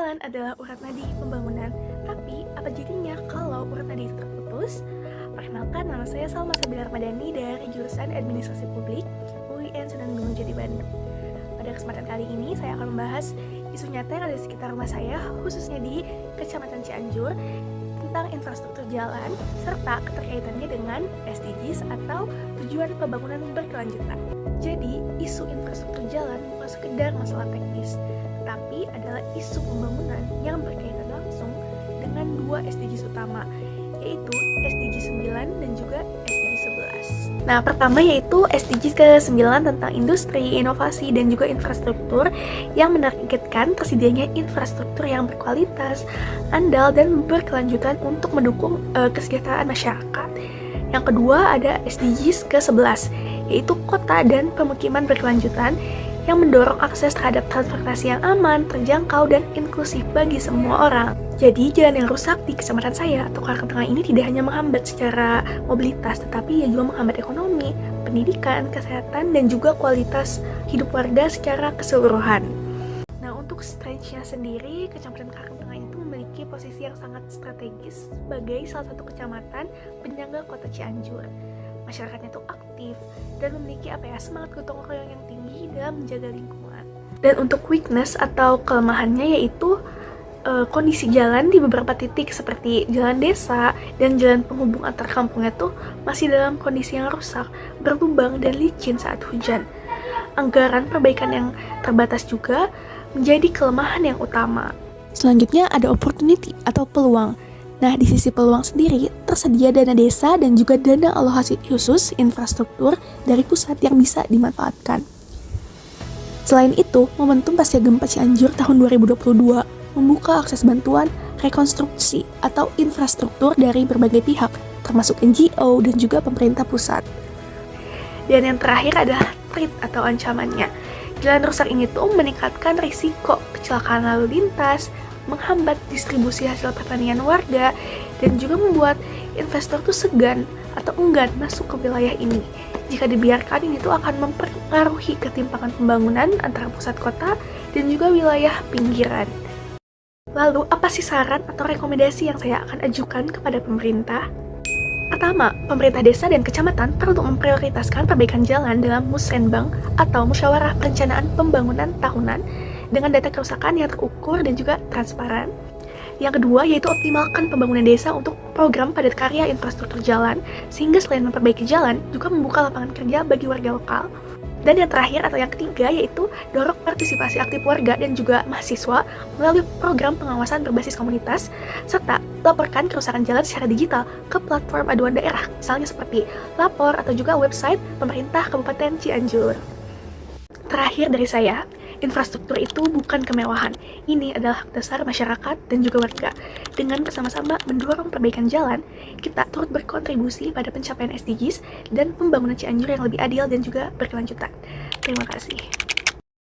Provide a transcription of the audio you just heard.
Jalan adalah urat nadi pembangunan, tapi apa jadinya kalau urat nadi itu terputus? Perkenalkan, nama saya Salma Sabila Ramadhani dari jurusan Administrasi Publik UIN Sunan Gunung Jati Bandung. Pada kesempatan kali ini, saya akan membahas isu nyata yang ada di sekitar rumah saya, khususnya di Kecamatan Cianjur, tentang infrastruktur jalan, serta keterkaitannya dengan SDGs atau tujuan pembangunan berkelanjutan. Jadi, isu infrastruktur jalan bukan sekedar masalah teknis, tetapi adalah isu pembangunan yang berkaitan langsung dengan dua SDGs utama, yaitu SDG 9 dan juga SDG 11. Nah, pertama yaitu SDG ke-9 tentang industri, inovasi, dan juga infrastruktur yang menargetkan tersedianya infrastruktur yang berkualitas, andal, dan berkelanjutan untuk mendukung kesejahteraan masyarakat. Yang kedua ada SDGs ke-11, yaitu kota dan pemukiman berkelanjutan yang mendorong akses terhadap transportasi yang aman, terjangkau, dan inklusif bagi semua orang. Jadi, jalan yang rusak di kecamatan saya atau Karang Tengah ini tidak hanya menghambat secara mobilitas, tetapi juga menghambat ekonomi, pendidikan, kesehatan, dan juga kualitas hidup warga secara keseluruhan. Nah, untuk stage-nya sendiri, Kecamatan Karang Tengah itu memiliki posisi yang sangat strategis sebagai salah satu kecamatan penyangga kota Cianjur. Masyarakatnya itu aktif dan memiliki semangat gotong royong yang tinggi dalam menjaga lingkungan. Dan untuk weakness atau kelemahannya yaitu kondisi jalan di beberapa titik seperti jalan desa dan jalan penghubung antar kampungnya tuh masih dalam kondisi yang rusak, berlubang dan licin saat hujan. Anggaran perbaikan yang terbatas juga menjadi kelemahan yang utama. Selanjutnya ada opportunity atau peluang. Nah, di sisi peluang sendiri, tersedia dana desa dan juga dana alokasi khusus infrastruktur dari pusat yang bisa dimanfaatkan. Selain itu, momentum pasca gempa Cianjur tahun 2022 membuka akses bantuan rekonstruksi atau infrastruktur dari berbagai pihak, termasuk NGO dan juga pemerintah pusat. Dan yang terakhir adalah threat atau ancamannya. Jalan rusak ini tuh meningkatkan risiko kecelakaan lalu lintas, menghambat distribusi hasil pertanian warga, dan juga membuat investor tuh segan atau enggan masuk ke wilayah ini. Jika dibiarkan, ini tuh akan mempengaruhi ketimpangan pembangunan antara pusat kota dan juga wilayah pinggiran. Lalu, apa sih saran atau rekomendasi yang saya akan ajukan kepada pemerintah? Pertama, pemerintah desa dan kecamatan perlu memprioritaskan perbaikan jalan dalam musrenbang atau musyawarah perencanaan pembangunan tahunan dengan data kerusakan yang terukur dan juga transparan. Yang kedua, yaitu optimalkan pembangunan desa untuk program padat karya infrastruktur jalan, sehingga selain memperbaiki jalan, juga membuka lapangan kerja bagi warga lokal. Dan yang terakhir atau yang ketiga, yaitu dorong partisipasi aktif warga dan juga mahasiswa melalui program pengawasan berbasis komunitas, serta laporkan kerusakan jalan secara digital ke platform aduan daerah, misalnya seperti Lapor atau juga website pemerintah Kabupaten Cianjur. Terakhir dari saya, infrastruktur itu bukan kemewahan. Ini adalah hak dasar masyarakat dan juga warga. Dengan bersama-sama mendorong perbaikan jalan, kita turut berkontribusi pada pencapaian SDGs dan pembangunan Cianjur yang lebih adil dan juga berkelanjutan. Terima kasih.